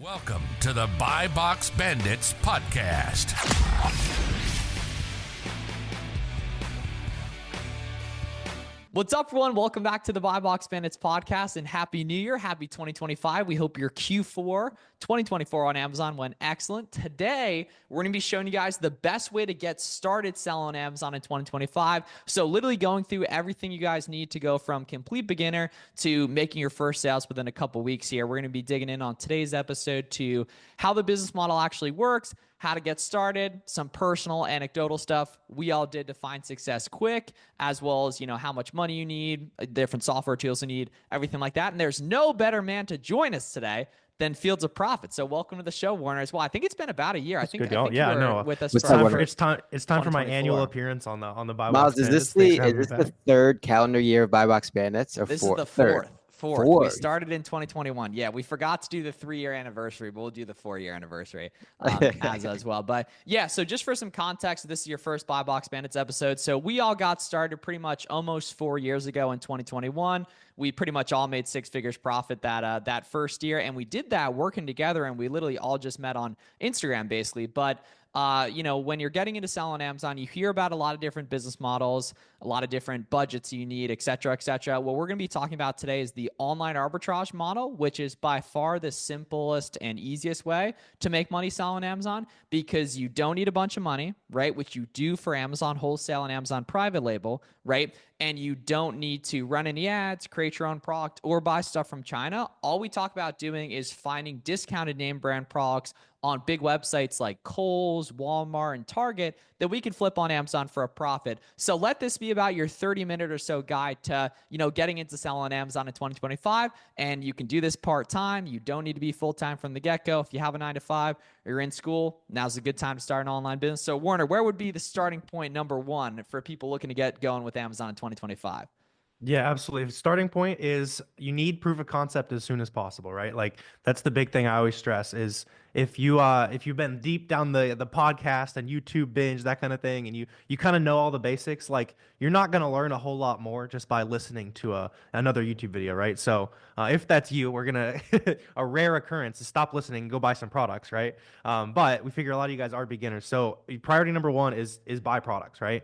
Welcome to the Buy Box Bandits podcast. What's up, everyone? Welcome back to the Buy Box Bandits podcast, and Happy New Year. Happy 2025. We hope your Q4 2024 on Amazon went excellent. Today, we're going to be showing you guys the best way to get started selling on Amazon in 2025. So literally going through everything you guys need to go from complete beginner to making your first sales within a couple weeks here. We're going to be digging in on today's episode to how the business model actually works, how to get started, some personal anecdotal stuff we all did to find success quick, as well as, how much money you need, different software tools you need, everything like that. And there's no better man to join us today than Fields of Profit. So welcome to the show, Warner, as well. I think it's been about a year. I think you were with us. It's time for my annual appearance on the Buy Box Bandits. Miles, is this the third calendar year of Buy Box Bandits? Or this fourth? Is the fourth. We started in 2021. Yeah, we forgot to do the 3-year anniversary, but we'll do the 4-year anniversary as well. But yeah, so just for some context, this is your first Buy Box Bandits episode. So we all got started pretty much almost 4 years ago in 2021. We pretty much all made 6 figures profit that first year, and we did that working together, and we literally all just met on Instagram basically. But when you're getting into selling on Amazon, you hear about a lot of different business models, a lot of different budgets you need, et cetera, et cetera. What we're going to be talking about today is the online arbitrage model, which is by far the simplest and easiest way to make money selling on Amazon, because you don't need a bunch of money, right? Which you do for Amazon wholesale and Amazon private label, right? And you don't need to run any ads, create your own product, or buy stuff from China. All we talk about doing is finding discounted name brand products on big websites like Kohl's, Walmart, and Target that we can flip on Amazon for a profit. So let this be about your 30-minute or so guide to, getting into selling on Amazon in 2025. And you can do this part-time. You don't need to be full-time from the get-go. If you have a 9-to-5 or you're in school, now's a good time to start an online business. So Warner, where would be the starting point number one for people looking to get going with Amazon in 2025? Yeah, absolutely. Starting point is you need proof of concept as soon as possible, right? Like that's the big thing I always stress is if you've been deep down the podcast and YouTube binge, that kind of thing, and you kind of know all the basics, like you're not going to learn a whole lot more just by listening to another YouTube video, right? So if that's you, we're gonna a rare occurrence is stop listening and go buy some products, right? But we figure a lot of you guys are beginners, so priority number one is buy products, right?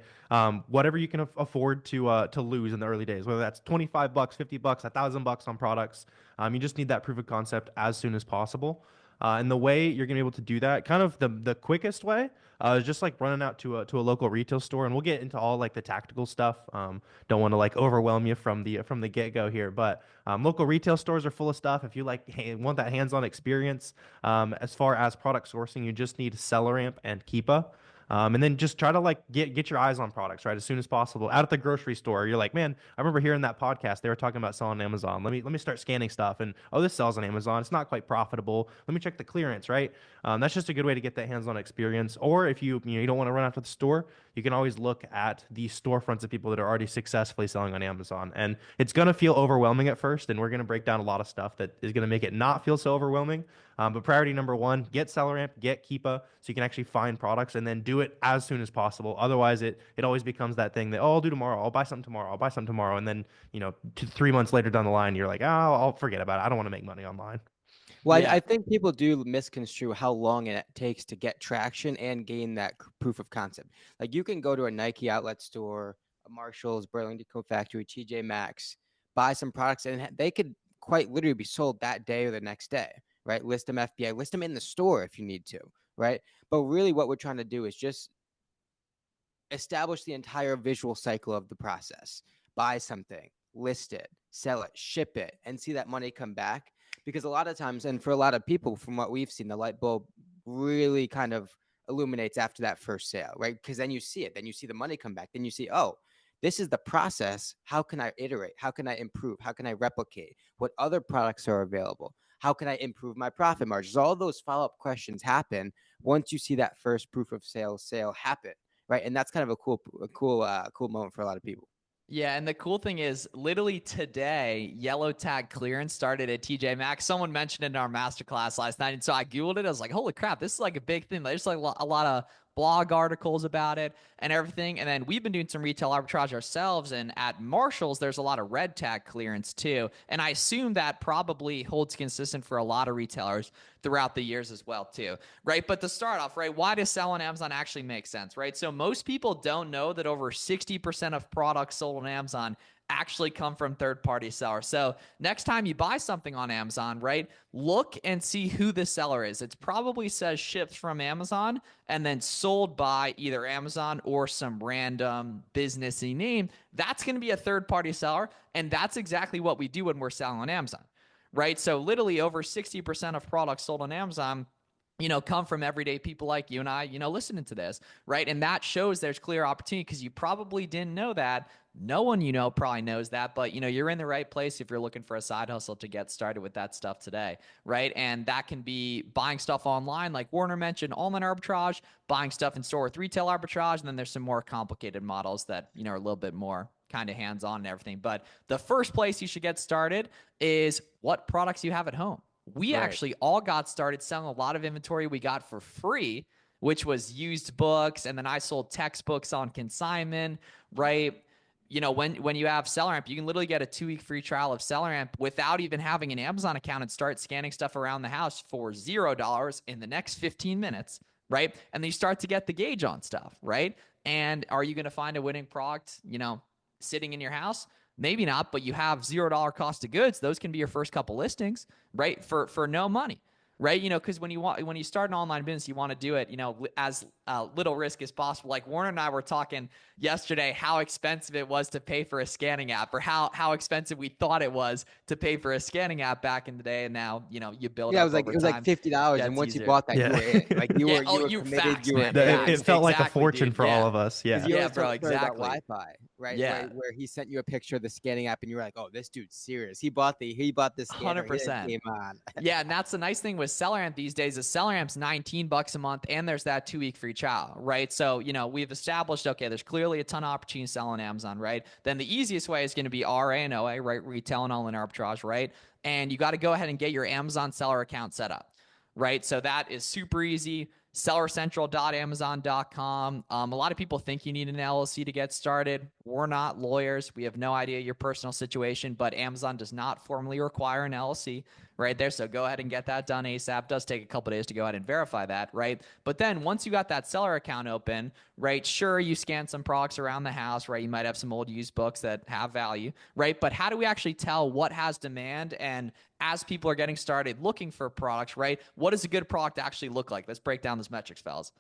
Whatever you can afford to lose in the early days, whether that's $25, $50, $1,000 on products. You just need that proof of concept as soon as possible. And the way you're gonna be able to do that, kind of the quickest way, is just like running out to a local retail store, and we'll get into all like the tactical stuff. Don't want to like overwhelm you from the get-go here, but local retail stores are full of stuff. If you want that hands-on experience, as far as product sourcing, you just need SellerAmp and Keepa. And then just try to get your eyes on products, right, as soon as possible. Out at the grocery store, you're like, man, I remember hearing that podcast. They were talking about selling on Amazon. Let me start scanning stuff, and this sells on Amazon. It's not quite profitable. Let me check the clearance, right? That's just a good way to get that hands-on experience. Or if you don't want to run out to the store, you can always look at the storefronts of people that are already successfully selling on Amazon. And it's gonna feel overwhelming at first, and we're gonna break down a lot of stuff that is gonna make it not feel so overwhelming. But priority number one, get SellerAmp, get Keepa, so you can actually find products, and then do it as soon as possible. Otherwise, it always becomes that thing that, I'll do tomorrow. I'll buy something tomorrow. And then, 3 months later down the line, you're like, I'll forget about it. I don't want to make money online. Well, yeah. I think people do misconstrue how long it takes to get traction and gain that proof of concept. Like you can go to a Nike outlet store, a Marshall's, Burlington Coat Factory, TJ Maxx, buy some products, and they could quite literally be sold that day or the next day. Right? List them FBA, list them in the store if you need to, right? But really what we're trying to do is just establish the entire visual cycle of the process. Buy something, list it, sell it, ship it, and see that money come back. Because a lot of times, and for a lot of people, from what we've seen, the light bulb really kind of illuminates after that first sale, right? Because then you see it, then you see the money come back, then you see, this is the process. How can I iterate? How can I improve? How can I replicate? What other products are available? How can I improve my profit margins? All those follow-up questions happen once you see that first proof of sale happen, right? And that's kind of a cool moment for a lot of people. Yeah, and the cool thing is, literally today, yellow tag clearance started at TJ Maxx. Someone mentioned it in our masterclass last night, and so I Googled it. I was like, holy crap, this is like a big thing. There's like a lot blog articles about it and everything. And then we've been doing some retail arbitrage ourselves, and at Marshall's there's a lot of red tag clearance too, and I assume that probably holds consistent for a lot of retailers throughout the years as well too, right? But to start off, right, why does sell on Amazon actually make sense, right? So most people don't know that over 60% of products sold on Amazon actually come from third-party sellers. So next time you buy something on Amazon, right, look and see who the seller is. It probably says shipped from Amazon and then sold by either Amazon or some random businessy name. That's going to be a third-party seller, and that's exactly what we do when we're selling on Amazon, right? So literally over 60% of products sold on Amazon come from everyday people like you and I, listening to this, right? And that shows there's clear opportunity, because you probably didn't know that. No one probably knows that, but you're in the right place if you're looking for a side hustle to get started with that stuff today, right? And that can be buying stuff online, like Warner mentioned, online arbitrage, buying stuff in store with retail arbitrage, and then there's some more complicated models that are a little bit more kind of hands-on and everything. But the first place you should get started is what products you have at home. We actually all got started selling a lot of inventory we got for free, which was used books. And then I sold textbooks on consignment, right? When you have SellerAmp, you can literally get a 2-week free trial of SellerAmp without even having an Amazon account and start scanning stuff around the house for $0 in the next 15 minutes, right? And then you start to get the gauge on stuff, right? And are you going to find a winning product, sitting in your house? Maybe not, but you have $0 cost of goods. Those can be your first couple listings, right? For no money, right? Because when you start an online business, you want to do it, as little risk as possible. Like Warner and I were talking yesterday how expensive it was to pay for a scanning app, or how expensive we thought it was to pay for a scanning app back in the day. And now, you build up over time. It was like $50. And once you bought that, you were in. Like you were committed. Facts, you were man. It felt like a Exactly, fortune dude. for all of us. Yeah. Yeah, bro, exactly. Wi-Fi, right? Yeah. Where he sent you a picture of the scanning app and you were like, oh, this dude's serious. He bought this scanner. 100%. Came on. Yeah, and that's the nice thing with SellerAmp these days is SellerAmp's $19 a month, and there's that 2-week free trial, right? So, we've established, okay, there's clearly a ton of opportunity to sell on Amazon, right? Then the easiest way is going to be RA and OA, right? Retail and online arbitrage, right? And you got to go ahead and get your Amazon seller account set up, right? So that is super easy. sellercentral.amazon.com. A lot of people think you need an LLC to get started. We're not lawyers. We have no idea your personal situation, but Amazon does not formally require an LLC right there. So go ahead and get that done ASAP. It does take a couple days to go ahead and verify that, right? But then once you got that seller account open, right, sure, you scan some products around the house, right? You might have some old used books that have value, right? But how do we actually tell what has demand? And as people are getting started looking for products, right, what does a good product actually look like? Let's break down those metrics, fellas.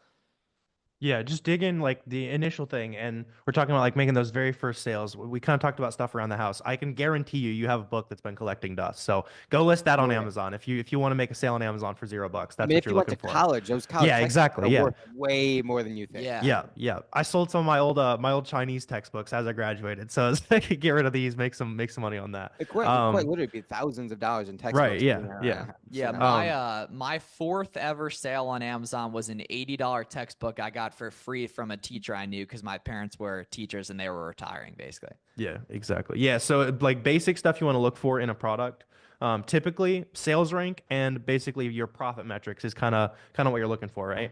Yeah, just dig in like the initial thing, and we're talking about like making those very first sales. We kind of talked about stuff around the house. I can guarantee you have a book that's been collecting dust. So go list that on Amazon if you want to make a sale on Amazon for $0. That's what you're looking for. College, those college exactly. Worth way more than you think. Yeah. I sold some of my old Chinese textbooks as I graduated, so I could get rid of these, make some money on that. It quite literally be thousands of dollars in textbooks. Right. Yeah. My fourth ever sale on Amazon was an $80 textbook I got for free from a teacher I knew, because my parents were teachers and they were retiring, basically. Yeah, exactly. Yeah, so like basic stuff you want to look for in a product. Typically, sales rank and basically your profit metrics is kind of what you're looking for, right?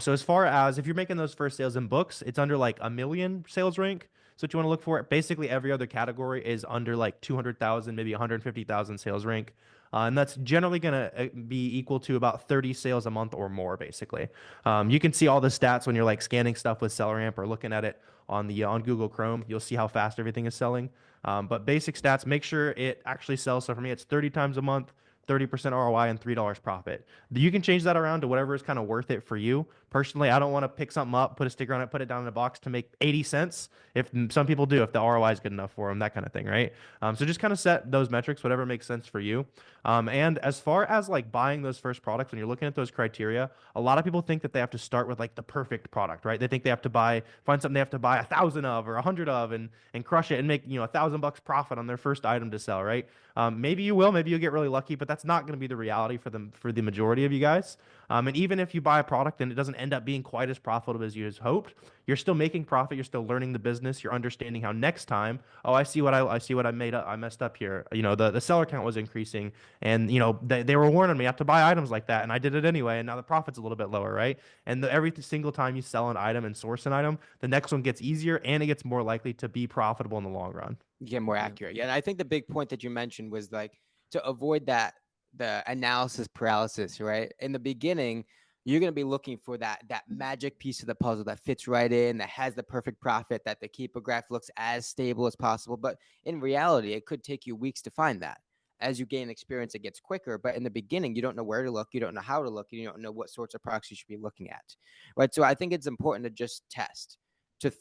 So as far as if you're making those first sales in books, it's under like 1 million sales rank. So what you want to look for, basically every other category is under like 200,000, maybe 150,000 sales rank. And that's generally going to be equal to about 30 sales a month or more, basically. You can see all the stats when you're like scanning stuff with SellerAmp or looking at it on Google Chrome. You'll see how fast everything is selling. But basic stats, make sure it actually sells. So for me, it's 30 times a month, 30% ROI, and $3 profit. You can change that around to whatever is kind of worth it for you. Personally, I don't want to pick something up, put a sticker on it, put it down in a box to make 80 cents. If some people do, if the ROI is good enough for them, that kind of thing, right? So just kind of set those metrics, whatever makes sense for you. And as far as like buying those first products, when you're looking at those criteria, a lot of people think that they have to start with like the perfect product, right? They think they have to find something they have to buy 1,000 of or 100 of and crush it and make $1,000 profit on their first item to sell, right? Maybe you will, maybe you'll get really lucky, but that's not going to be the reality for the majority of you guys. And even if you buy a product and it doesn't end up being quite as profitable as you had hoped, you're still making profit. You're still learning the business. You're understanding how next time, oh, I see what I made up. I messed up here. You know, the seller count was increasing, and you know they were warning me not to buy items like that, and I did it anyway. And now the profit's a little bit lower, right? And every single time you sell an item and source an item, the next one gets easier and it gets more likely to be profitable in the long run. Get more accurate. Yeah, and I think the big point that you mentioned was like to avoid that the analysis paralysis, right? In the beginning, you're going to be looking for that magic piece of the puzzle that fits right in, that has the perfect profit, that the keeper graph looks as stable as possible. But in reality, it could take you weeks to find that. As you gain experience, it gets quicker. But in the beginning, you don't know where to look, you don't know how to look, and you don't know what sorts of products you should be looking at, right? So I think it's important to just test, to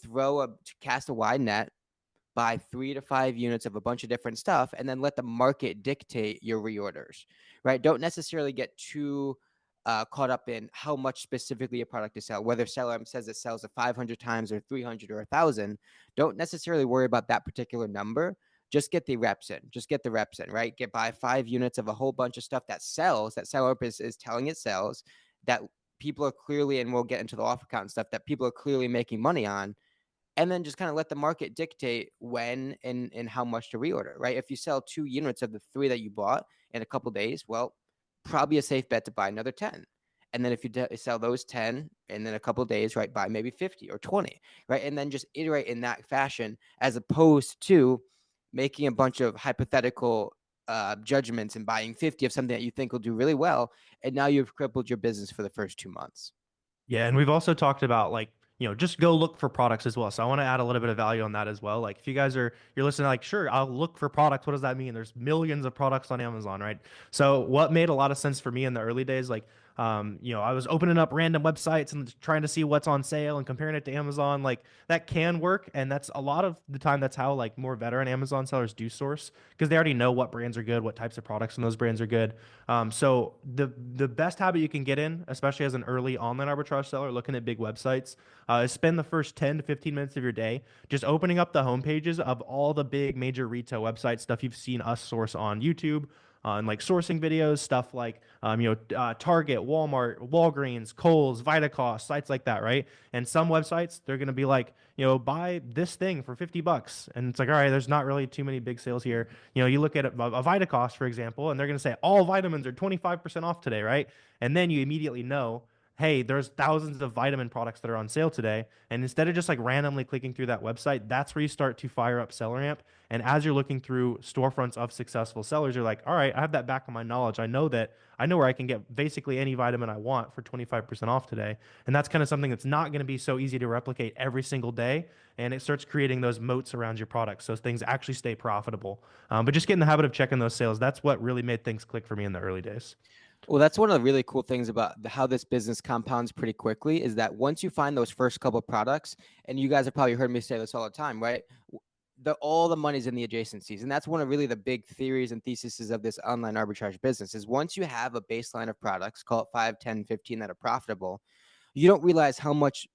cast a wide net, buy 3 to 5 units of a bunch of different stuff, and then let the market dictate your reorders, right? Don't necessarily get too caught up in how much specifically a product to sell, whether seller says it sells 500 times or 300 or 1,000. Don't necessarily worry about that particular number. Just get the reps in. Just get the reps in, right? Buy 5 units of a whole bunch of stuff that sells, that seller is telling it sells, that people are clearly, and we'll get into the offer count and stuff, that people are clearly making money on, and then just kind of let the market dictate when and how much to reorder, right? If you sell 2 units of the 3 that you bought in a couple days, well, probably a safe bet to buy another 10. And then if you sell those 10 and then a couple days, right, buy maybe 50 or 20, right? And then just iterate in that fashion, as opposed to making a bunch of hypothetical judgments and buying 50 of something that you think will do really well. And now you've crippled your business for the first 2 months. Yeah, and we've also talked about like, you know, just go look for products as well. So I want to add a little bit of value on that as well. Like if you guys you're listening, like, sure, I'll look for products. What does that mean? There's millions of products on Amazon, right? So what made a lot of sense for me in the early days, like, you know, I was opening up random websites and trying to see what's on sale and comparing it to Amazon. Like that can work. And that's a lot of the time, that's how like more veteran Amazon sellers do source, because they already know what brands are good, what types of products in those brands are good. So the best habit you can get in, especially as an early online arbitrage seller looking at big websites, is spend the first 10 to 15 minutes of your day just opening up the homepages of all the big major retail websites, stuff you've seen us source on YouTube, on like sourcing videos, stuff like Target, Walmart, Walgreens, Kohl's, Vitacost, sites like that, right? And some websites, they're going to be like, you know, buy this thing for $50, and it's like, all right, there's not really too many big sales here. You know, you look at a Vitacost, for example, and they're going to say all vitamins are 25% off today, right? And then you immediately know, hey, there's thousands of vitamin products that are on sale today. And instead of just like randomly clicking through that website, that's where you start to fire up SellerAmp. And as you're looking through storefronts of successful sellers, you're like, all right, I have that back in my knowledge. I know where I can get basically any vitamin I want for 25% off today. And that's kind of something that's not going to be so easy to replicate every single day. And it starts creating those moats around your products, so things actually stay profitable. But just get in the habit of checking those sales. That's what really made things click for me in the early days. Well, that's one of the really cool things about how this business compounds pretty quickly, is that once you find those first couple of products, and you guys have probably heard me say this all the time, right? All the money's in the adjacencies. And that's one of really the big theories and theses of this online arbitrage business, is once you have a baseline of products, call it 5, 10, 15 that are profitable, you don't realize how much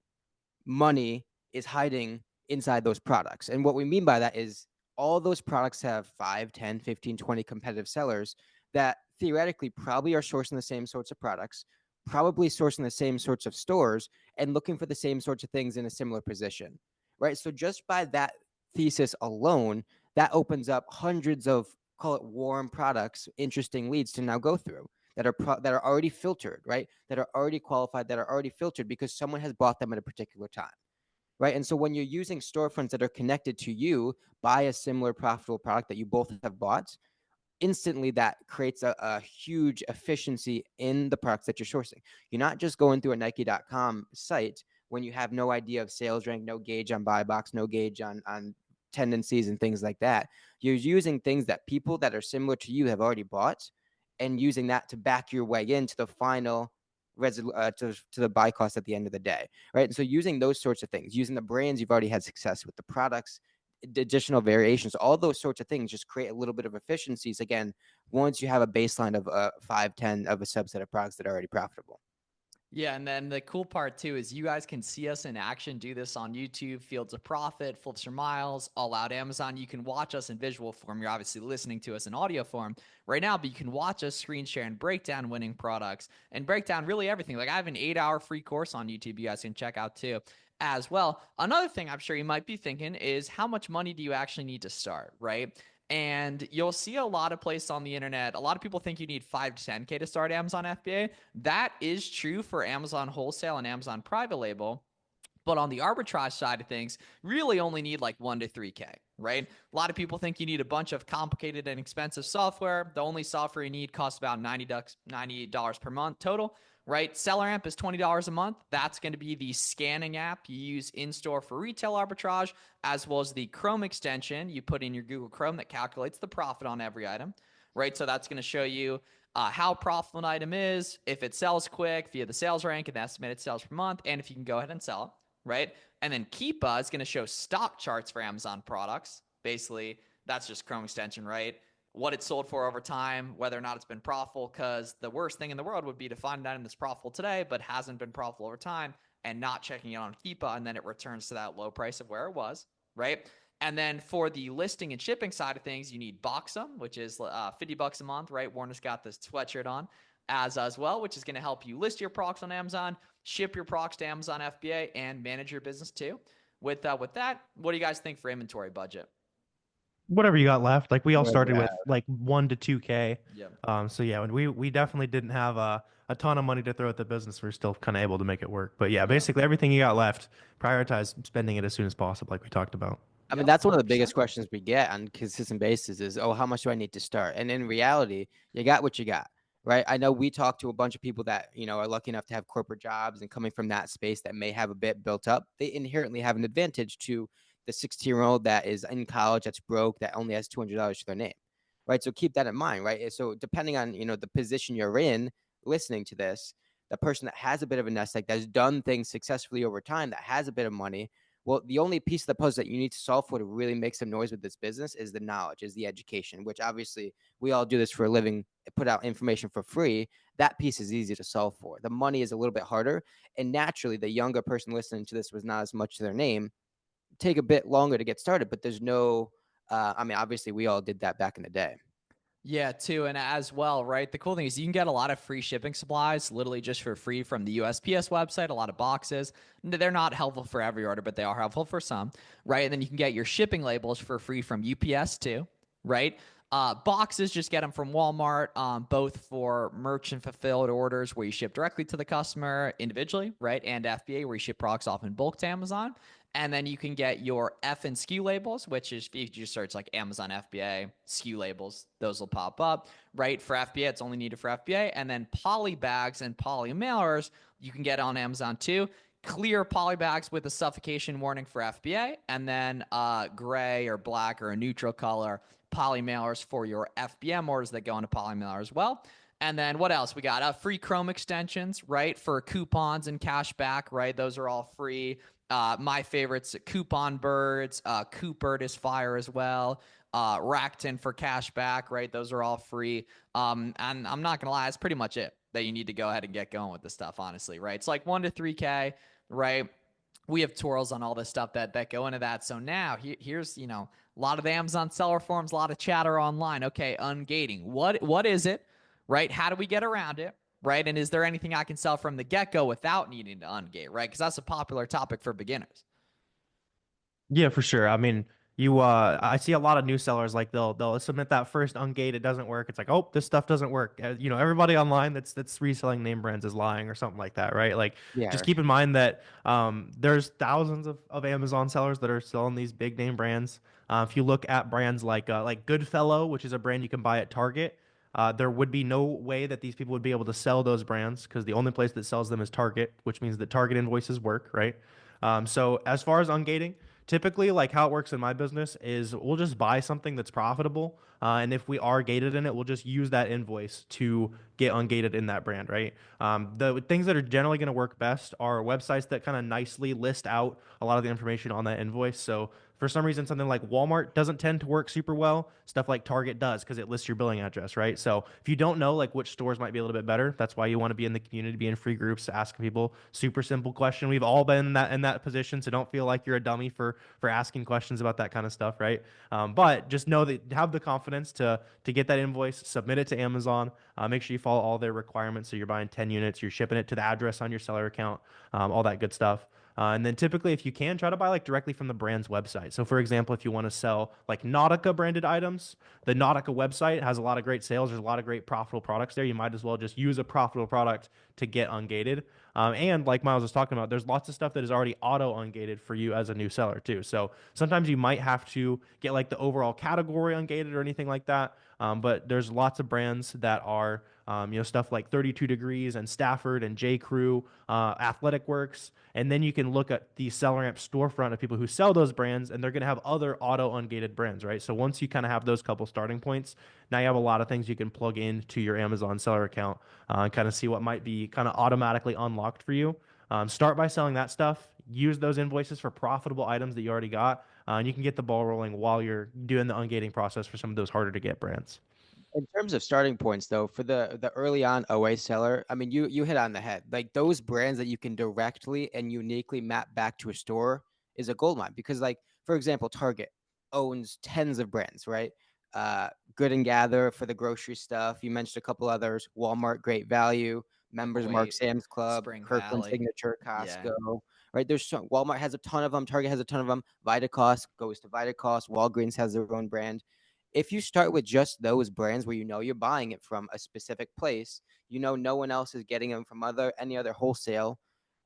money is hiding inside those products. And what we mean by that is all those products have 5, 10, 15, 20 competitive sellers that theoretically probably are sourcing the same sorts of products, probably sourcing the same sorts of stores, and looking for the same sorts of things in a similar position, right? So just by that thesis alone, that opens up hundreds of, call it warm products, interesting leads to now go through, that are already filtered, right? That are already qualified, that are already filtered because someone has bought them at a particular time, right? And so when you're using storefronts that are connected to you by a similar profitable product that you both have bought, instantly that creates a huge efficiency in the products that you're sourcing. You're not just going through a Nike.com site when you have no idea of sales rank, no gauge on buy box, no gauge on tendencies and things like that. You're using things that people that are similar to you have already bought, and using that to back your way into the final to the buy cost at the end of the day, right? And so using those sorts of things, using the brands you've already had success with, the products, additional variations, all those sorts of things just create a little bit of efficiencies. Again, once you have a baseline of 5, 10 of a subset of products that are already profitable. Yeah, and then the cool part too is you guys can see us in action do this on YouTube, Fields of Profit, Flips for Miles, All Out Amazon. You can watch us in visual form. You're obviously listening to us in audio form right now, but you can watch us screen share and break down winning products and break down really everything. Like I have an 8-hour free course on YouTube you guys can check out too as well. Another thing I'm sure you might be thinking is how much money do you actually need to start, right? And you'll see a lot of places on the internet. A lot of people think you need 5 to 10K to start Amazon FBA. That is true for Amazon wholesale and Amazon private label. But on the arbitrage side of things, really only need like 1 to 3K, right? A lot of people think you need a bunch of complicated and expensive software. The only software you need costs about $98 per month total, right? Seller Amp is $20 a month. That's going to be the scanning app you use in-store for retail arbitrage, as well as the Chrome extension you put in your Google Chrome that calculates the profit on every item, right? So that's going to show you how profitable an item is, if it sells quick via the sales rank and the estimated sales per month, and if you can go ahead and sell it, right? And then Keepa is going to show stock charts for Amazon products. Basically, that's just Chrome extension, right? What it's sold for over time, whether or not it's been profitable, because the worst thing in the world would be to find an item that's profitable today but hasn't been profitable over time and not checking it on Keepa, and then it returns to that low price of where it was, right? And then for the listing and shipping side of things, you need Boxum, which is $50 a month, right? Warner's got this sweatshirt on as well, which is going to help you list your products on Amazon, ship your products to Amazon FBA, and manage your business too. With that, what do you guys think for inventory budget? Whatever you got left. Like we all Whatever started you with like 1 to 2K. Yeah. So yeah, when we definitely didn't have a ton of money to throw at the business. We're still kind of able to make it work. But yeah, basically everything you got left, prioritize spending it as soon as possible, like we talked about. I mean, that's one of the biggest questions we get on consistent basis is, oh, how much do I need to start? And in reality, you got what you got, right? I know we talk to a bunch of people that, are lucky enough to have corporate jobs and coming from that space that may have a bit built up. They inherently have an advantage to the 16-year-old that is in college, that's broke, that only has $200 to their name, right? So keep that in mind, right? So depending on, the position you're in listening to this, the person that has a bit of a nest egg, that's done things successfully over time, that has a bit of money, well, the only piece of the puzzle that you need to solve for to really make some noise with this business is the knowledge, is the education, which obviously we all do this for a living, put out information for free. That piece is easy to solve for. The money is a little bit harder. And naturally, the younger person listening to this was not as much to their name, take a bit longer to get started, but there's no, obviously we all did that back in the day. Yeah, too. And as well, right? The cool thing is you can get a lot of free shipping supplies literally just for free from the USPS website, a lot of boxes. They're not helpful for every order, but they are helpful for some, right? And then you can get your shipping labels for free from UPS too, right? Boxes, just get them from Walmart, both for merchant fulfilled orders where you ship directly to the customer individually, right? And FBA where you ship products off in bulk to Amazon. And then you can get your F and SKU labels, which is if you just search like Amazon FBA SKU labels, those will pop up, right? For FBA, it's only needed for FBA. And then poly bags and poly mailers, you can get on Amazon too. Clear poly bags with a suffocation warning for FBA, and then gray or black or a neutral color poly mailers for your FBM orders that go into poly mailer as well. And then what else? We got free Chrome extensions, right? For coupons and cash back, right? Those are all free. My favorites, Coupon Birds, Coopert is fire as well. Rakuten for cash back, right? Those are all free. And I'm not going to lie, that's pretty much it that you need to go ahead and get going with this stuff, honestly, right? It's like 1 to 3K, right? We have twirls on all this stuff that go into that. So now here's, a lot of the Amazon seller forums, a lot of chatter online. Okay, ungating. What is it, right? How do we get around it? Right? And is there anything I can sell from the get-go without needing to ungate, right? Because that's a popular topic for beginners. Yeah, for sure. I mean, I see a lot of new sellers like they'll submit that first ungate, it doesn't work. It's like, oh, this stuff doesn't work. Everybody online that's reselling name brands is lying or something like that, right? Like, just keep in mind that there's thousands of Amazon sellers that are selling these big name brands. If you look at brands like Goodfellow, which is a brand you can buy at Target, there would be no way that these people would be able to sell those brands because the only place that sells them is Target, which means that Target invoices work, right? So as far as ungating, typically, like how it works in my business is we'll just buy something that's profitable. And if we are gated in it, we'll just use that invoice to get ungated in that brand, right? The things that are generally going to work best are websites that kind of nicely list out a lot of the information on that invoice. So For some reason, something like Walmart doesn't tend to work super well. Stuff like Target does because it lists your billing address, right? So if you don't know like which stores might be a little bit better, that's why you want to be in the community, be in free groups, ask people super simple question. We've all been in that position, so don't feel like you're a dummy for asking questions about that kind of stuff, right? But just know that have the confidence to get that invoice, submit it to Amazon. Make sure you follow all their requirements. So you're buying 10 units, you're shipping it to the address on your seller account, all that good stuff. And then typically, if you can, try to buy like directly from the brand's website. So, for example, if you want to sell like Nautica branded items, the Nautica website has a lot of great sales. There's a lot of great profitable products there. You might as well just use a profitable product to get ungated. And like Miles was talking about, there's lots of stuff that is already auto ungated for you as a new seller too. So sometimes you might have to get like the overall category ungated or anything like that. But there's lots of brands that are, stuff like 32 Degrees and Stafford and J. Crew, Athletic Works. And then you can look at the SellerAmp storefront of people who sell those brands, and they're going to have other auto ungated brands, right? So once you kind of have those couple starting points, now you have a lot of things you can plug into your Amazon seller account and kind of see what might be kind of automatically unlocked for you. Start by selling that stuff. Use those invoices for profitable items that you already got, and you can get the ball rolling while you're doing the ungating process for some of those harder to get brands. In terms of starting points, though, for the early on OA seller, I mean, you hit on the head. Like those brands that you can directly and uniquely map back to a store is a goldmine because, like, for example, Target owns tens of brands, right? Good and Gather for the grocery stuff. You mentioned a couple others. Walmart, Great Value, Members Mark, Wait, Sam's Club, Spring Kirkland Valley. Signature, Yeah. Costco. Right? Walmart has a ton of them. Target has a ton of them. Vitacost goes to Vitacost. Walgreens has their own brand. If you start with just those brands where you know you're buying it from a specific place, you know no one else is getting them from any other wholesale,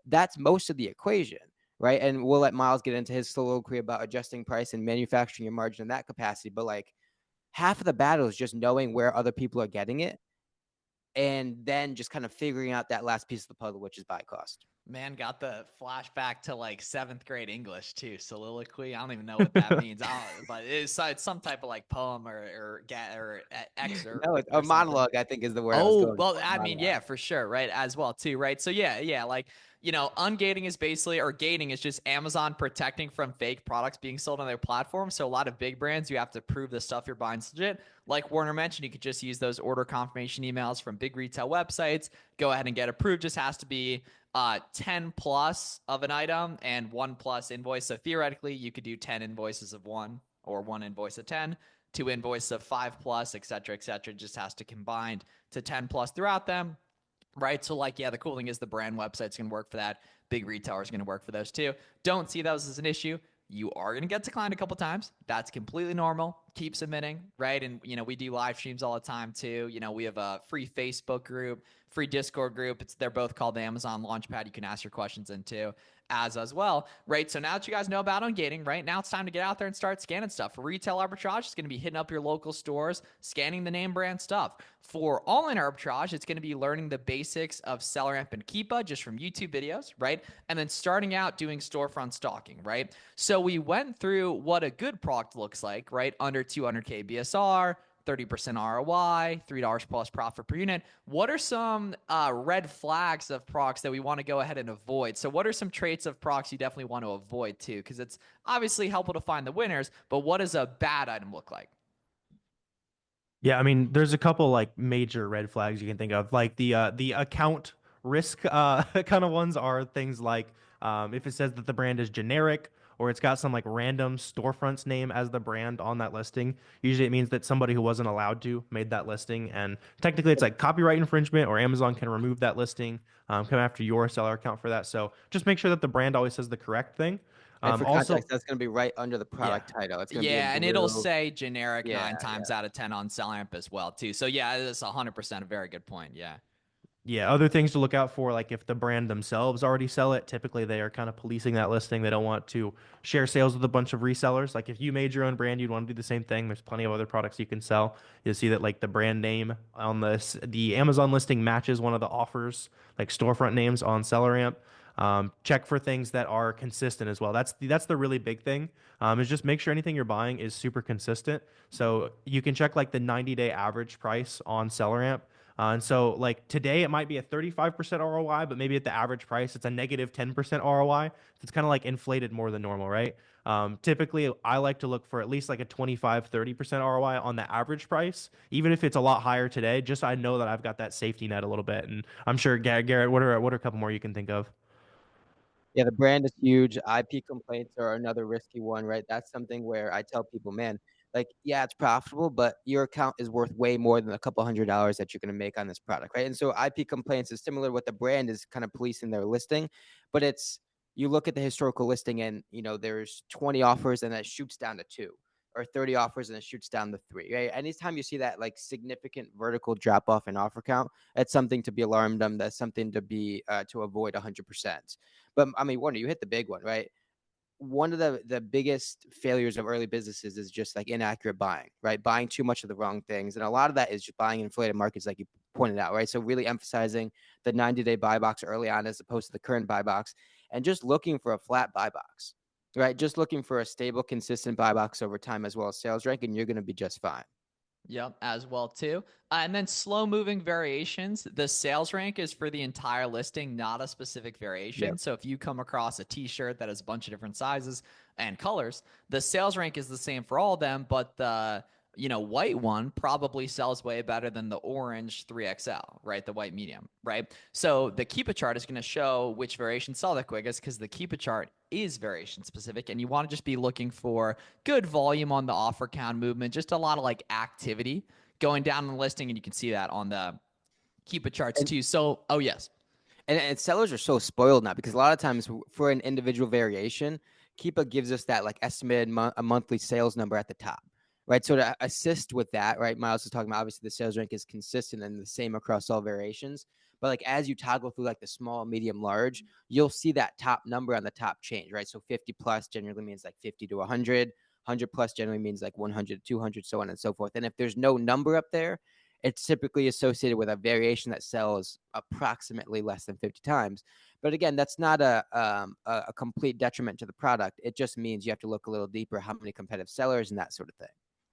that's most of the equation, right? And we'll let Miles get into his soliloquy about adjusting price and manufacturing your margin in that capacity. But like half of the battle is just knowing where other people are getting it and then just kind of figuring out that last piece of the puzzle, which is buy cost. Man, got the flashback to like 7th grade English too. Soliloquy. I don't even know what that means. But it's some type of like poem or excerpt. No, a monologue, I think, is the word I was Oh, going well, for. I mean, Monologue. yeah, for sure, right? As well, too, right? So, yeah, like, ungating is basically, or gating is just Amazon protecting from fake products being sold on their platform. So, a lot of big brands, you have to prove the stuff you're buying is legit. Like Warner mentioned, you could just use those order confirmation emails from big retail websites. Go ahead and get approved. Just has to be 10 plus of an item and 1 plus invoice. So, theoretically, you could do 10 invoices of 1 or 1 invoice of 10. 2 invoices of 5 plus, et cetera, et cetera. Just has to combine to 10 plus throughout them, right? So like, yeah, the cool thing is the brand website's going to work for that. Big retailers going to work for those too. Don't see those as an issue. You are going to get declined a couple times. That's completely normal. Keep submitting, right? And, we do live streams all the time too. We have a free Facebook group, free Discord group. They're both called the Amazon Launchpad. You can ask your questions in too as well, right? So now that you guys know about ungating, right, now it's time to get out there and start scanning stuff. For retail arbitrage, it's going to be hitting up your local stores, scanning the name brand stuff. For online arbitrage, it's going to be learning the basics of SellerAmp and Keepa just from YouTube videos, right? And then starting out doing storefront stalking, right? So we went through what a good product looks like, right? Under 200K BSR, 30% ROI, $3 plus profit per unit. What are some red flags of products that we want to go ahead and avoid? So what are some traits of products you definitely want to avoid too? Because it's obviously helpful to find the winners, but what does a bad item look like? Yeah, I mean, there's a couple like major red flags you can think of. Like the account risk kind of ones are things like if it says that the brand is generic or it's got some like random storefront's name as the brand on that listing. Usually it means that somebody who wasn't allowed to made that listing, and technically it's like copyright infringement, or Amazon can remove that listing, come after your seller account for that. So just make sure that the brand always says the correct thing. And for Also, context, that's going to be right under the yeah. product title. It's going to be Yeah, in and it'll blue. say generic Yeah, 9 times out of 10 on SellAmp as well too. So yeah, it's 100% a very good point. Yeah. Yeah, other things to look out for, like if the brand themselves already sell it, typically they are kind of policing that listing. They don't want to share sales with a bunch of resellers. Like if you made your own brand, you'd want to do the same thing. There's plenty of other products you can sell. You'll see that like the brand name on the Amazon listing matches one of the offers, like storefront names on SellerAmp. Check for things that are consistent as well. That's the really big thing. Is just make sure anything you're buying is super consistent. So you can check like the 90-day average price on SellerAmp. And so like today it might be a 35% ROI, but maybe at the average price, it's a negative 10% ROI. So it's kind of like inflated more than normal, right? Typically I like to look for at least like a 25, 30% ROI on the average price, even if it's a lot higher today, just so I know that I've got that safety net a little bit. And I'm sure Garrett, what are a couple more you can think of? Yeah, the brand is huge. IP complaints are another risky one, right? That's something where I tell people, man, like, yeah, it's profitable, but your account is worth way more than a couple $100 that you're going to make on this product, right? And so IP complaints is similar to what the brand is kind of policing their listing, but it's you look at the historical listing and there's 20 offers and that shoots down to 2 or 30 offers and it shoots down to 3, right? Anytime you see that like significant vertical drop off in offer count, that's something to be alarmed on. That's something to be to avoid 100%. But I mean, Warner, you hit the big one, right? One of the biggest failures of early businesses is just like inaccurate buying, right? Buying too much of the wrong things. And a lot of that is just buying inflated markets, like you pointed out, right? So really emphasizing the 90-day buy box early on as opposed to the current buy box and just looking for a flat buy box, right? Just looking for a stable, consistent buy box over time as well as sales rank, and you're going to be just fine. Yep, as well too. And then slow moving variations. The sales rank is for the entire listing, not a specific variation. Yep. So if you come across a t-shirt that has a bunch of different sizes and colors, the sales rank is the same for all of them, but the white one probably sells way better than the orange 3XL, right? The white medium, right? So the Keepa chart is going to show which variations sell the quickest because the Keepa chart is variation specific, and you want to just be looking for good volume on the offer count movement, just a lot of like activity going down the listing, and you can see that on the Keepa charts too. So, oh yes. And sellers are so spoiled now because a lot of times for an individual variation, Keepa gives us that like estimated a monthly sales number at the top, right? So to assist with that, right? Miles is talking about obviously the sales rank is consistent and the same across all variations. But like as you toggle through like the small, medium, large, you'll see that top number on the top change, right? So 50 plus generally means like 50 to 100. 100 plus generally means like 100 to 200, so on and so forth. And if there's no number up there, it's typically associated with a variation that sells approximately less than 50 times. But again, that's not a complete detriment to the product. It just means you have to look a little deeper, how many competitive sellers and that sort of thing.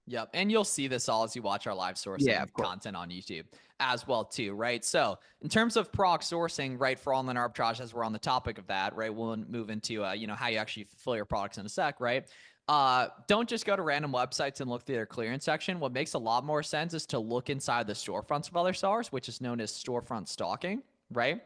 Yep. And you'll see this all as you watch our live sourcing content on YouTube as well too, right? So in terms of proc sourcing, right, for online arbitrage, as we're on the topic of that, right, we'll move into, how you actually fulfill your products in a sec, right? Don't just go to random websites and look through their clearance section. What makes a lot more sense is to look inside the storefronts of other sellers, which is known as storefront stalking, right?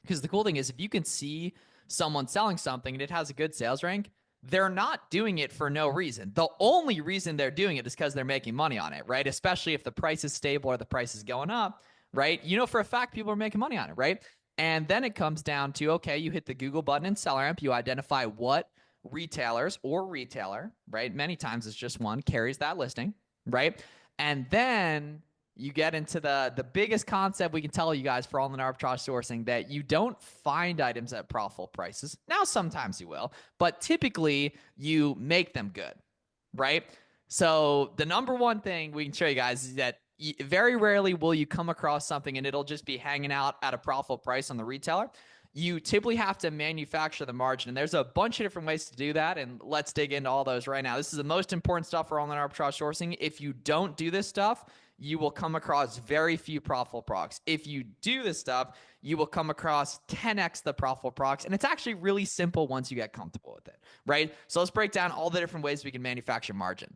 Because the cool thing is if you can see someone selling something and it has a good sales rank, they're not doing it for no reason. The only reason they're doing it is because they're making money on it, right? Especially if the price is stable or the price is going up, right? You know for a fact people are making money on it, right? And then it comes down to, okay, you hit the Google button in SellerAmp, you identify what retailers or retailer, right? Many times it's just one, carries that listing, right? And then you get into the biggest concept we can tell you guys for online arbitrage sourcing, that you don't find items at profitable prices. Now, sometimes you will, but typically you make them good, right? So the number one thing we can show you guys is that very rarely will you come across something and it'll just be hanging out at a profitable price on the retailer. You typically have to manufacture the margin, and there's a bunch of different ways to do that, and let's dig into all those right now. This is the most important stuff for online arbitrage sourcing. If you don't do this stuff, you will come across very few profitable procs. If you do this stuff, you will come across 10x the profitable procs, and it's actually really simple once you get comfortable with it, right? So let's break down all the different ways we can manufacture margin.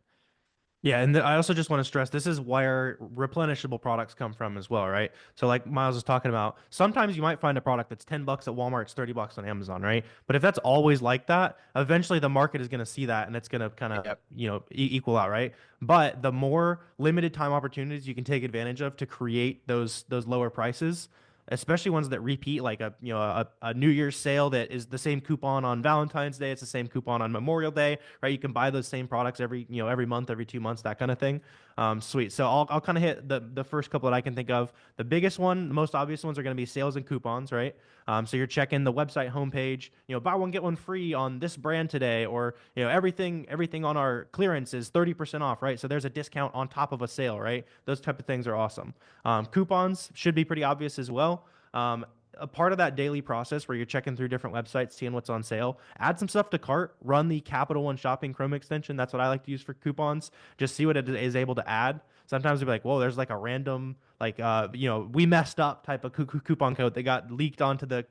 Yeah, and I also just want to stress this is where replenishable products come from as well, right? So like Miles was talking about, sometimes you might find a product that's $10 at Walmart, it's $30 on Amazon, right? But if that's always like that, eventually the market is going to see that and it's going to kind of, equal out, right? But the more limited time opportunities you can take advantage of to create those lower prices, especially ones that repeat, like a New Year's sale that is the same coupon on Valentine's Day, it's the same coupon on Memorial Day, right? You can buy those same products every month, every 2 months, that kind of thing. Sweet. So I'll kind of hit the first couple that I can think of. The biggest one, the most obvious ones are going to be sales and coupons, right? So you're checking the website homepage, buy one get one free on this brand today, or everything on our clearance is 30% off, right? So there's a discount on top of a sale, right? Those type of things are awesome. Coupons should be pretty obvious as well. A part of that daily process where you're checking through different websites, seeing what's on sale, add some stuff to cart, run the Capital One Shopping Chrome extension. That's what I like to use for coupons. Just see what it is able to add. sometimes we'll be like, whoa, there's like a random, like, we messed up type of coupon code that got leaked onto the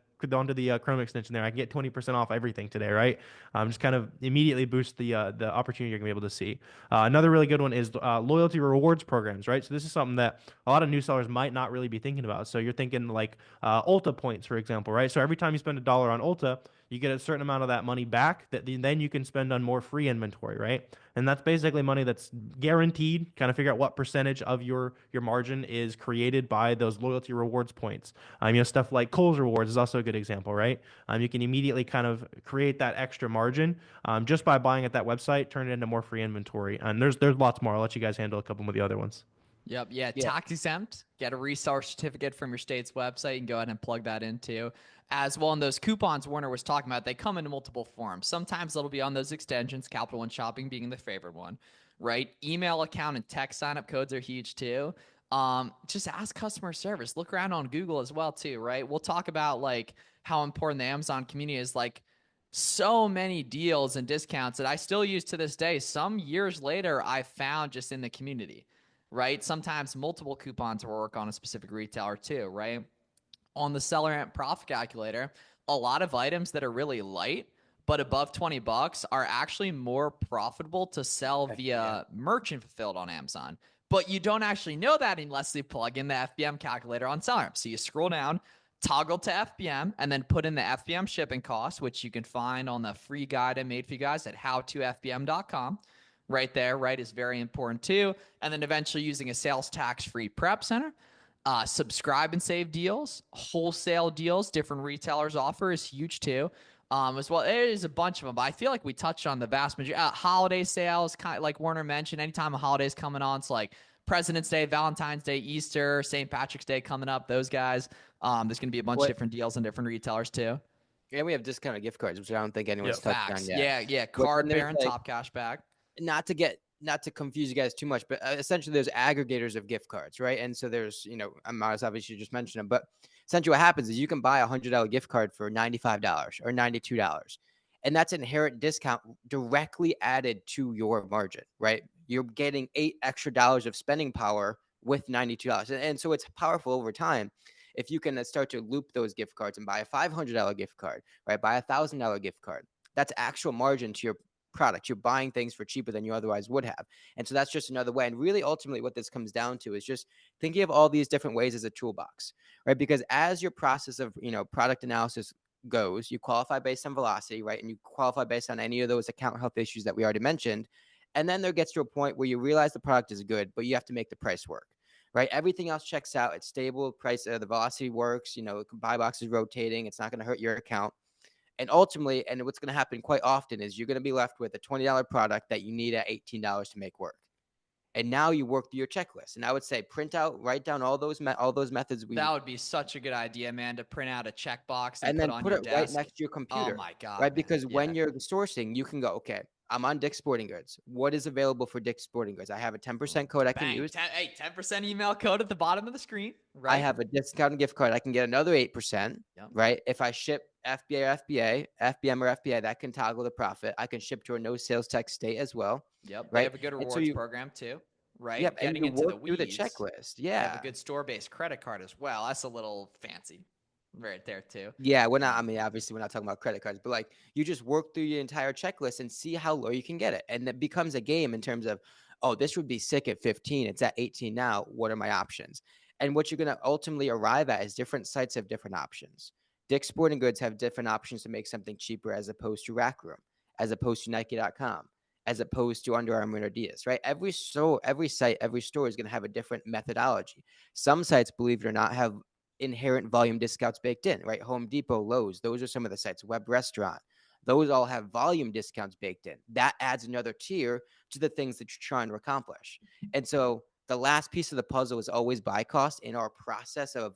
Chrome extension there. I can get 20% off everything today, right? Just kind of immediately boost the opportunity you're gonna be able to see. Another really good one is loyalty rewards programs, right? So this is something that a lot of new sellers might not really be thinking about. So you're thinking like Ulta points, for example, right? So every time you spend $1 on Ulta, you get a certain amount of that money back that then you can spend on more free inventory, right? And that's basically money that's guaranteed. Kind of figure out what percentage of your margin is created by those loyalty rewards points. Stuff like Kohl's rewards is also a good example, right? You can immediately kind of create that extra margin just by buying at that website, turn it into more free inventory. And there's lots more. I'll let you guys handle a couple of the other ones. Yep. Yeah. Tax exempt. Get a reseller certificate from your state's website. You can go ahead and plug that into as well. And those coupons Warner was talking about, they come in multiple forms. Sometimes it'll be on those extensions, Capital One Shopping being the favorite one, right? Email account and text sign up codes are huge too. Just ask customer service. Look around on Google as well too, right? We'll talk about like how important the Amazon community is. Like so many deals and discounts that I still use to this day. Some years later, I found just in the community. Right? Sometimes multiple coupons will work on a specific retailer too, right? On the seller amp profit calculator, a lot of items that are really light, but above $20 are actually more profitable to sell via merchant fulfilled on Amazon. But you don't actually know that unless you plug in the FBM calculator on seller amp. So you scroll down, toggle to FBM, and then put in the FBM shipping cost, which you can find on the free guide I made for you guys at howtofbm.com. Right there, right, is very important too. And then eventually using a sales tax-free prep center, subscribe and save deals, wholesale deals, different retailers offer is huge too. As well, there is a bunch of them, but I feel like we touched on the vast majority. Holiday sales, kind of like Warner mentioned, anytime a holiday's coming on, it's like President's Day, Valentine's Day, Easter, St. Patrick's Day coming up, those guys. There's going to be a bunch of different deals and different retailers too. And we have discounted gift cards, which I don't think anyone's touched on yet. Yeah, card bearing, top cash back. Not to confuse you guys too much, but essentially there's aggregators of gift cards, right? And so there's, I'm obviously just mentioned them, but essentially what happens is you can buy a $100 gift card for $95 or $92. And that's inherent discount directly added to your margin, right? You're getting $8 extra of spending power with $92. And so it's powerful over time. If you can start to loop those gift cards and buy a $500 gift card, right? Buy a $1,000 gift card. That's actual margin to your product. You're buying things for cheaper than you otherwise would have. And so that's just another way. And really, ultimately, what this comes down to is just thinking of all these different ways as a toolbox, right? Because as your process of, product analysis goes, you qualify based on velocity, right? And you qualify based on any of those account health issues that we already mentioned. And then there gets to a point where you realize the product is good, but you have to make the price work, right? Everything else checks out. It's stable price. The velocity works. Buy box is rotating. It's not going to hurt your account. And ultimately, and what's going to happen quite often is you're going to be left with a $20 product that you need at $18 to make work. And now you work through your checklist. And I would say write down all those methods. That would be such a good idea, man, to print out a checkbox and then put it desk. right next to your computer. Oh my God. Right? Because when you're sourcing, you can go, okay, I'm on Dick's Sporting Goods. What is available for Dick's Sporting Goods? I have a 10% code I can use. 10% email code at the bottom of the screen. Right. I have a discounted gift card. I can get another 8%. Yep. Right. If I ship FBA or FBA, FBM or FBA, that can toggle the profit. I can ship to a no sales tax state as well. Yep. Right. They have a good rewards program too. Right. Yep. Getting and you into work through the checklist. Yeah. They have a good store-based credit card as well. That's a little fancy. Right there too. Yeah, obviously we're not talking about credit cards, but like you just work through your entire checklist and see how low you can get it. And it becomes a game in terms of, oh, this would be sick at 15. It's at 18 now. What are my options? And what you're going to ultimately arrive at is different sites have different options. Dick's Sporting Goods have different options to make something cheaper as opposed to Rack Room, as opposed to Nike.com, as opposed to Under Armour and Adidas, right? Every site, every store is going to have a different methodology. Some sites, believe it or not, have inherent volume discounts baked in, right? Home Depot, Lowe's, those are some of the sites. Web Restaurant, those all have volume discounts baked in. That adds another tier to the things that you're trying to accomplish. And so the last piece of the puzzle is always buy cost in our process of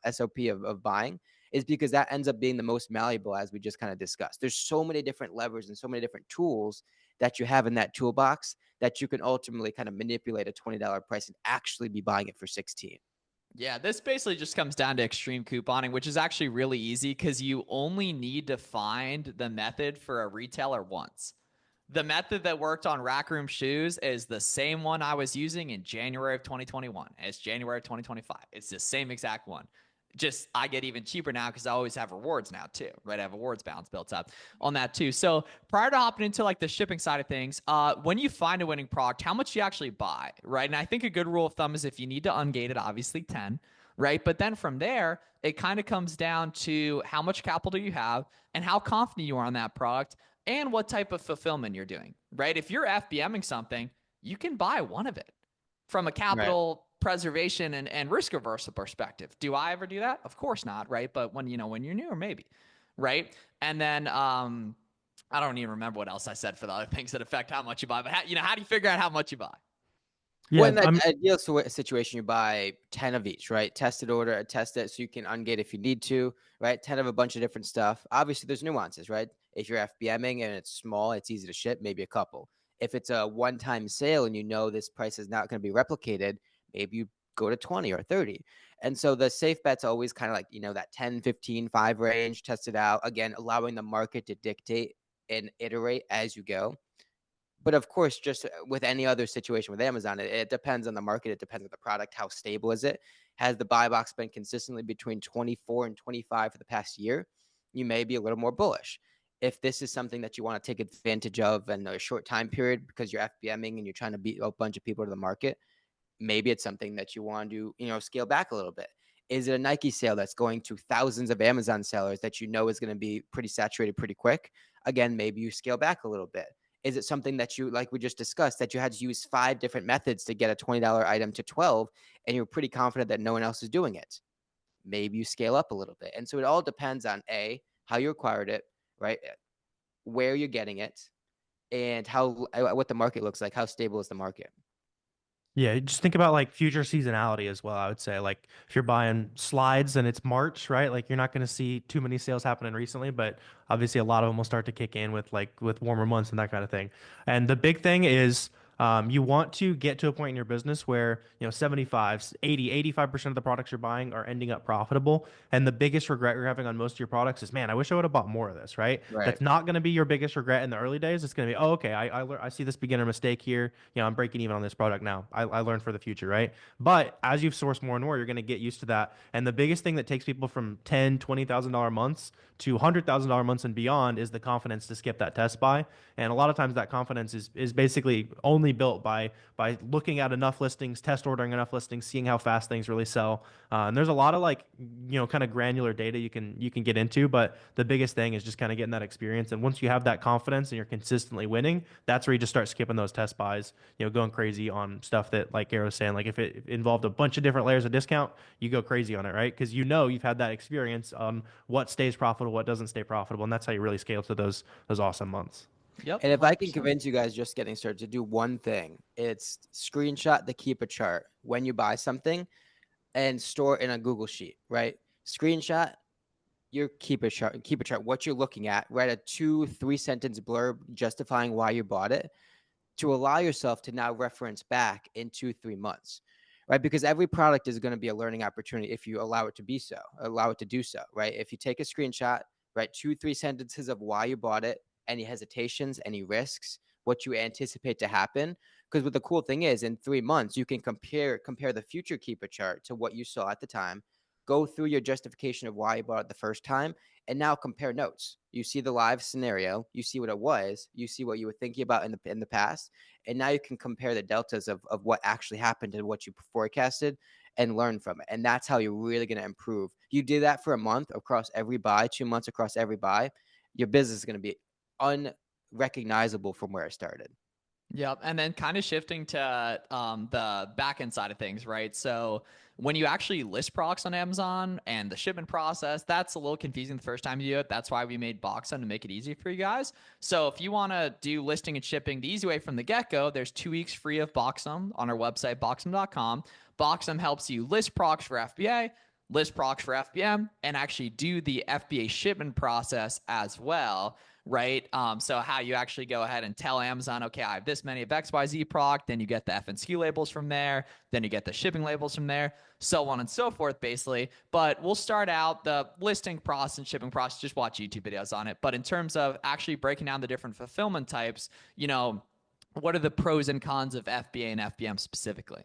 SOP of buying, is because that ends up being the most malleable, as we just kind of discussed. There's so many different levers and so many different tools that you have in that toolbox that you can ultimately kind of manipulate a $20 price and actually be buying it for 16. Yeah, this basically just comes down to extreme couponing, which is actually really easy because you only need to find the method for a retailer once, The method that worked on Rack Room shoes is the same one I was using in January of 2021. It's January of 2025. It's the same exact one. Just I get even cheaper now because I always have rewards now too, right? I have rewards balance built up on that too. So prior to hopping into like the shipping side of things, when you find a winning product, how much you actually buy, right? And I think a good rule of thumb is if you need to ungate it, obviously 10, right? But then from there, it kind of comes down to how much capital do you have and how confident you are on that product and what type of fulfillment you're doing, right? If you're FBMing something, you can buy one of it from a capital preservation and risk averse perspective. Do I ever do that? Of course not, right? But when you're newer, maybe, right? And then I don't even remember what else I said for the other things that affect how much you buy. But how do you figure out how much you buy? Yeah, well, in that ideal situation, you buy 10 of each, right? Test it so you can ungate if you need to, right? 10 of a bunch of different stuff. Obviously, there's nuances, right? If you're FBMing and it's small, it's easy to ship, maybe a couple. If it's a one-time sale and you know this price is not going to be replicated, maybe you go to 20 or 30. And so the safe bet's always kind of like, that 10, 15, 5 range, test it out. Again, allowing the market to dictate and iterate as you go. But of course, just with any other situation with Amazon, it depends on the market. It depends on the product. How stable is it? Has the buy box been consistently between 24 and 25 for the past year? You may be a little more bullish. If this is something that you want to take advantage of in a short time period because you're FBMing and you're trying to beat a bunch of people to the market, maybe it's something that you want to, scale back a little bit. Is it a Nike sale that's going to thousands of Amazon sellers that is going to be pretty saturated pretty quick? Again, maybe you scale back a little bit. Is it something that you, like we just discussed, that you had to use 5 different methods to get a $20 item to 12 and you're pretty confident that no one else is doing it? Maybe you scale up a little bit. And so it all depends on A, how you acquired it, right? Where you're getting it, and what the market looks like. How stable is the market? Yeah, just think about like future seasonality as well. I would say like if you're buying slides and it's March, right? Like you're not going to see too many sales happening recently, but obviously a lot of them will start to kick in with warmer months and that kind of thing. And the big thing is you want to get to a point in your business where, 75, 80, 85% of the products you're buying are ending up profitable. And the biggest regret you're having on most of your products is, man, I wish I would have bought more of this, right? Right. That's not going to be your biggest regret in the early days. It's going to be, oh, okay, I see this beginner mistake here. I'm breaking even on this product now. I learned for the future, right? But as you've sourced more and more, you're going to get used to that. And the biggest thing that takes people from $10,000, $20,000 months to $100,000 months and beyond is the confidence to skip that test buy. And a lot of times that confidence is basically only built by looking at enough listings, test ordering enough listings, seeing how fast things really sell. And there's a lot of kind of granular data you can get into, but the biggest thing is just kind of getting that experience. And once you have that confidence and you're consistently winning, that's where you just start skipping those test buys, going crazy on stuff that, like Garrett was saying, like if it involved a bunch of different layers of discount, you go crazy on it, right? Because you've had that experience on what stays profitable, what doesn't stay profitable, and that's how you really scale to those awesome months. Yep. And if I can 100%. convince you guys just getting started to do one thing, it's screenshot the Keepa chart when you buy something and store it in a Google Sheet, right? Screenshot your Keepa chart, what you're looking at, write a 2-3 sentence blurb justifying why you bought it to allow yourself to now reference back in 2-3 months, right? Because every product is going to be a learning opportunity if you allow it to do so, right? If you take a screenshot, write 2-3 sentences of why you bought it, any hesitations, any risks, what you anticipate to happen. Because what the cool thing is, in 3 months, you can compare the future Keepa chart to what you saw at the time, go through your justification of why you bought it the first time, and now compare notes. You see the live scenario, you see what it was, you see what you were thinking about in the past, and now you can compare the deltas of what actually happened to what you forecasted and learn from it. And that's how you're really going to improve. You do that for a month across every buy, 2 months across every buy, your business is going to be unrecognizable from where it started. Yep. And then kind of shifting to the back end side of things, right? So when you actually list products on Amazon and the shipment process, that's a little confusing the first time you do it. That's why we made Boxum to make it easy for you guys. So if you want to do listing and shipping the easy way from the get-go, there's 2 weeks free of Boxum on our website, boxum.com. Boxum helps you list products for FBA, list products for FBM, and actually do the FBA shipment process as well, right? So how you actually go ahead and tell Amazon, okay, I have this many of XYZ product, then you get the FNSKU labels from there, then you get the shipping labels from there, so on and so forth, basically. But we'll start out the listing process and shipping process, just watch YouTube videos on it. But in terms of actually breaking down the different fulfillment types, what are the pros and cons of FBA and FBM specifically?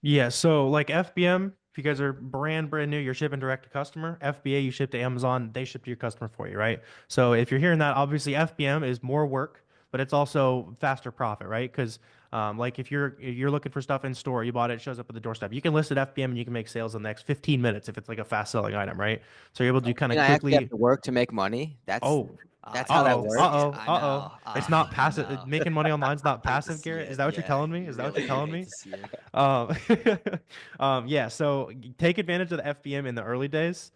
Yeah, so like FBM, if you guys are brand new, you're shipping direct to customer. FBA, you ship to Amazon, they ship to your customer for you, right? So if you're hearing that, obviously FBM is more work, but it's also faster profit, right? Because like if you're looking for stuff in store, you bought it, it shows up at the doorstep. You can list it FBM and you can make sales in the next 15 minutes if it's like a fast selling item, right? So you're able to kind of I actually have quickly. to work to make money. That's Oh, how that uh-oh, works. uh-oh. It's not passive. I know. Making money online is not I hate to passive, see Garrett. Is it. that what you're Yeah, telling me? you Is that what really you're telling hate me? to see it. Yeah, so take advantage of the FBM in the early days.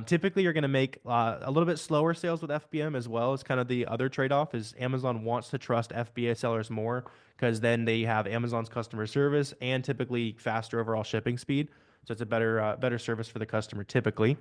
Typically, you're going to make a little bit slower sales with FBM as well. As kind of the other trade-off is Amazon wants to trust FBA sellers more because then they have Amazon's customer service and typically faster overall shipping speed. So it's a better service for the customer typically.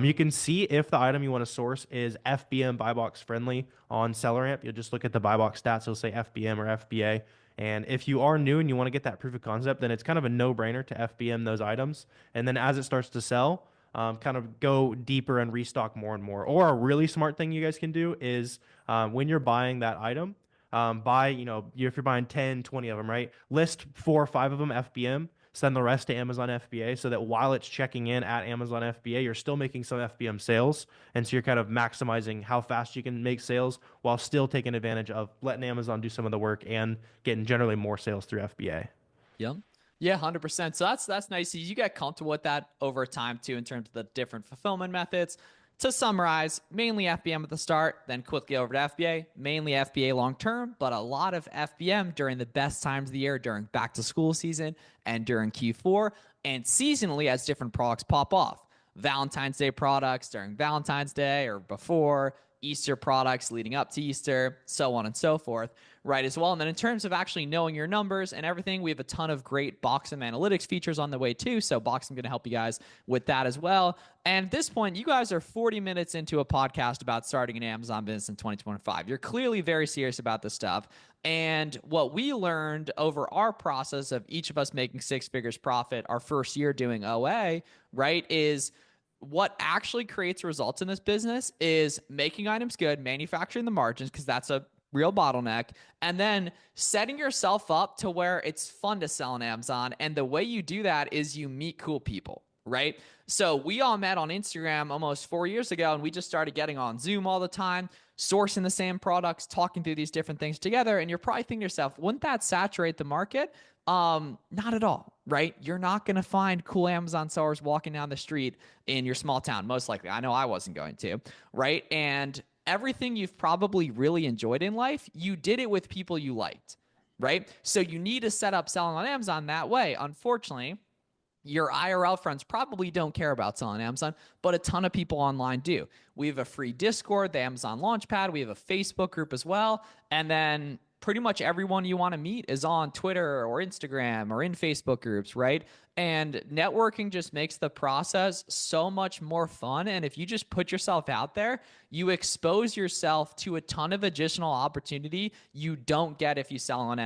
You can see if the item you want to source is FBM buy box friendly on SellerAmp. You'll just look at the buy box stats. It'll say FBM or FBA. And if you are new and you want to get that proof of concept, then it's kind of a no-brainer to FBM those items. And then as it starts to sell, kind of go deeper and restock more and more. Or a really smart thing you guys can do is when you're buying that item, buy, if you're buying 10, 20 of them, right? List 4 or 5 of them FBM, send the rest to Amazon FBA so that while it's checking in at Amazon FBA, you're still making some FBM sales. And so you're kind of maximizing how fast you can make sales while still taking advantage of letting Amazon do some of the work and getting generally more sales through FBA. Yep. Yeah, 100%. So that's nice. You get comfortable with that over time too in terms of the different fulfillment methods. To summarize, mainly FBM at the start, then quickly over to FBA, mainly FBA long term, but a lot of FBM during the best times of the year, during back to school season and during Q4, and seasonally as different products pop off. Valentine's Day products during Valentine's Day or before, Easter products leading up to Easter, so on and so forth, right, as well. And then in terms of actually knowing your numbers and everything, we have a ton of great Boxum analytics features on the way too, so Boxum going to help you guys with that as well. And at this point, you guys are 40 minutes into a podcast about starting an Amazon business in 2025. You're clearly very serious about this stuff. And what we learned over our process of each of us making 6 figures profit our first year doing OA, right, is what actually creates results in this business is making items good, manufacturing the margins, because that's a real bottleneck, and then setting yourself up to where it's fun to sell on Amazon. And the way you do that is you meet cool people, right? So we all met on Instagram almost 4 years ago, and we just started getting on Zoom all the time, sourcing the same products, talking through these different things together. And you're probably thinking to yourself, wouldn't that saturate the market? Not at all, right? You're not going to find cool Amazon sellers walking down the street in your small town, most likely. I know I wasn't going to, right? And everything you've probably really enjoyed in life, you did it with people you liked, right? So you need to set up selling on Amazon that way. Unfortunately, your IRL friends probably don't care about selling Amazon, but a ton of people online do. We have a free Discord, the Amazon Launchpad. We have a Facebook group as well. And then pretty much everyone you want to meet is on Twitter or Instagram or in Facebook groups, right? And networking just makes the process so much more fun. And if you just put yourself out there, you expose yourself to a ton of additional opportunity you don't get if you sell on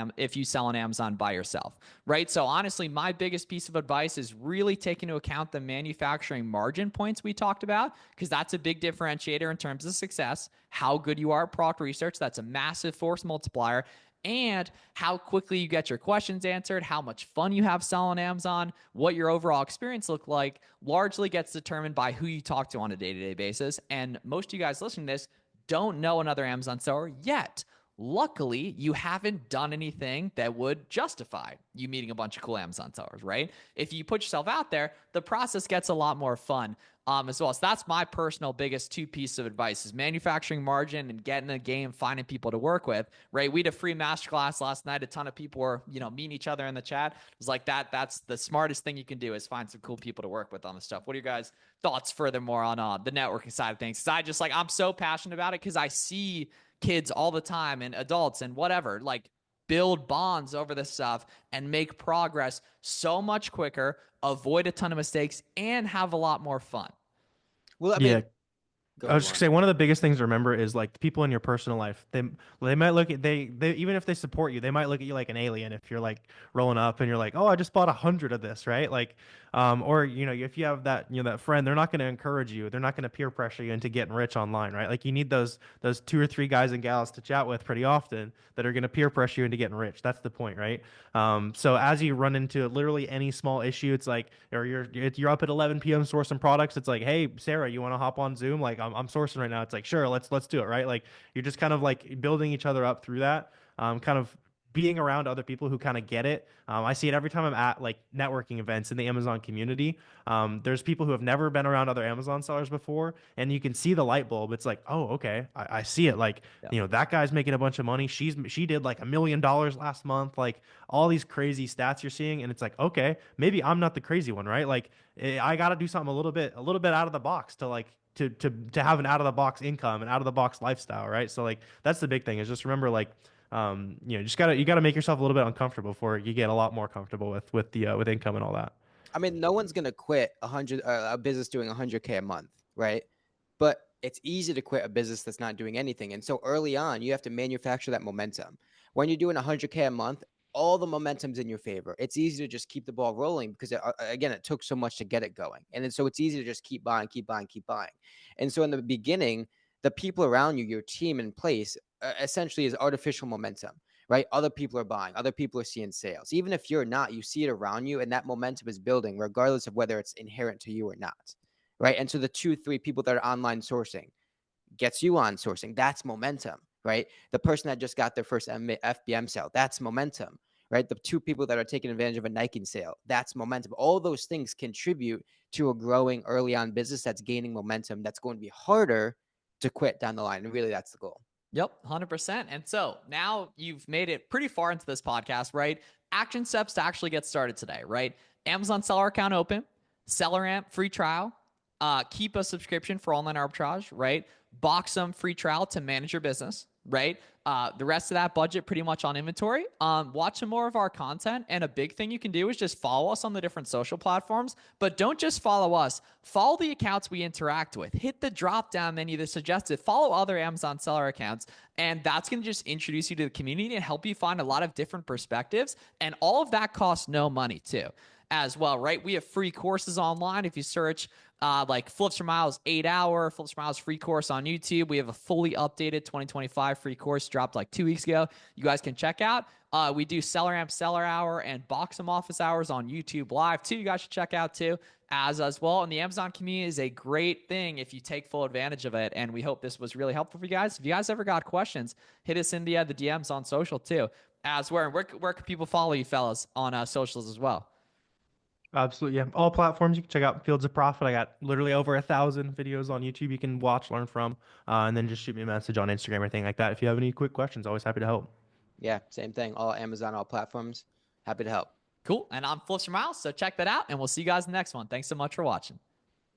Amazon by yourself, right? So honestly, my biggest piece of advice is really take into account the manufacturing margin points we talked about, because that's a big differentiator in terms of success. How good you are at product research, that's a massive force multiplier. And how quickly you get your questions answered, how much fun you have selling Amazon, what your overall experience look like, largely gets determined by who you talk to on a day-to-day basis. And most of you guys listening to this don't know another Amazon seller yet. Luckily, you haven't done anything that would justify you meeting a bunch of cool Amazon sellers, right? If you put yourself out there, the process gets a lot more fun as well. So that's my personal biggest 2 pieces of advice is manufacturing margin and getting in the game, finding people to work with, right? We had a free masterclass last night. A ton of people were, meeting each other in the chat. It was like that's the smartest thing you can do is find some cool people to work with on the stuff. What are your guys' thoughts furthermore on the networking side of things? Because I'm so passionate about it because I see kids all the time and adults and whatever, like build bonds over this stuff and make progress so much quicker, avoid a ton of mistakes, and have a lot more fun. Well, I Yeah. mean, go I ahead, was just gonna say one of the biggest things to remember is like the people in your personal life. They might look at they even if they support you, they might look at you like an alien if you're like rolling up and you're like, oh, I just bought 100 of this, right? Like, or if you have that that friend, they're not going to encourage you. They're not going to peer pressure you into getting rich online, right? Like you need those 2 or 3 guys and gals to chat with pretty often that are going to peer pressure you into getting rich. That's the point, right? So as you run into literally any small issue, it's like, or you're up at 11 p.m. sourcing products. It's like, hey, Sarah, you want to hop on Zoom? Like I'm sourcing right now. It's like, sure, let's do it, right? Like you're just kind of like building each other up through that, kind of being around other people who kind of get it. I see it every time I'm at like networking events in the Amazon community. There's people who have never been around other Amazon sellers before, and you can see the light bulb. It's like, oh, okay, I see it. Like, that guy's making a bunch of money. She did like $1 million last month. Like all these crazy stats you're seeing, and it's like, okay, maybe I'm not the crazy one, right? Like I got to do something a little bit out of the box to like to have an out of the box income and out of the box lifestyle, right? So like that's the big thing is just remember like you gotta make yourself a little bit uncomfortable before you get a lot more comfortable with income and all that. I mean, no one's gonna quit a business doing 100K a month, right? But it's easy to quit a business that's not doing anything. And so early on, you have to manufacture that momentum. When you're doing 100K a month, all the momentum's in your favor. It's easy to just keep the ball rolling because again, it took so much to get it going. And then, so it's easy to just keep buying. And so in the beginning, the people around you, your team in place, essentially is artificial momentum, right? Other people are buying, other people are seeing sales. Even if you're not, you see it around you, and that momentum is building regardless of whether it's inherent to you or not, right? And so the 2-3 people that are online sourcing gets you on sourcing. That's momentum, right? The person that just got their first FBM sale, that's momentum, right? The 2 people that are taking advantage of a Nike sale, that's momentum. All those things contribute to a growing early on business that's gaining momentum. That's going to be harder to quit down the line. And really, that's the goal. Yep, 100%. And so now you've made it pretty far into this podcast, right? Action steps to actually get started today, right? Amazon seller account open, Seller Amp free trial, keep a subscription for online arbitrage, right? Box some free trial to manage your business, right? The rest of that budget pretty much on inventory. Watch some more of our content. And a big thing you can do is just follow us on the different social platforms, but don't just follow us. Follow the accounts we interact with. Hit the drop down menu that suggests it. Follow other Amazon seller accounts. And that's going to just introduce you to the community and help you find a lot of different perspectives. And all of that costs no money too, as well, right? We have free courses online. If you search like Flips for Miles 8-hour, Flips for Miles free course on YouTube. We have a fully updated 2025 free course dropped like 2 weeks ago. You guys can check out. We do Seller Amp Seller Hour and Box'em Office Hours on YouTube Live too. You guys should check out too as well. And the Amazon community is a great thing if you take full advantage of it. And we hope this was really helpful for you guys. If you guys ever got questions, hit us in the DMs on social too. Where can people follow you fellas on socials as well? Absolutely, yeah. All platforms you can check out Fields of Profit. I got literally over 1,000 videos on YouTube you can watch, learn from, and then just shoot me a message on Instagram or anything like that. If you have any quick questions, always happy to help. Yeah, same thing. All Amazon, all platforms. Happy to help. Cool. And I'm Flips for Miles, so check that out, and we'll see you guys in the next one. Thanks so much for watching.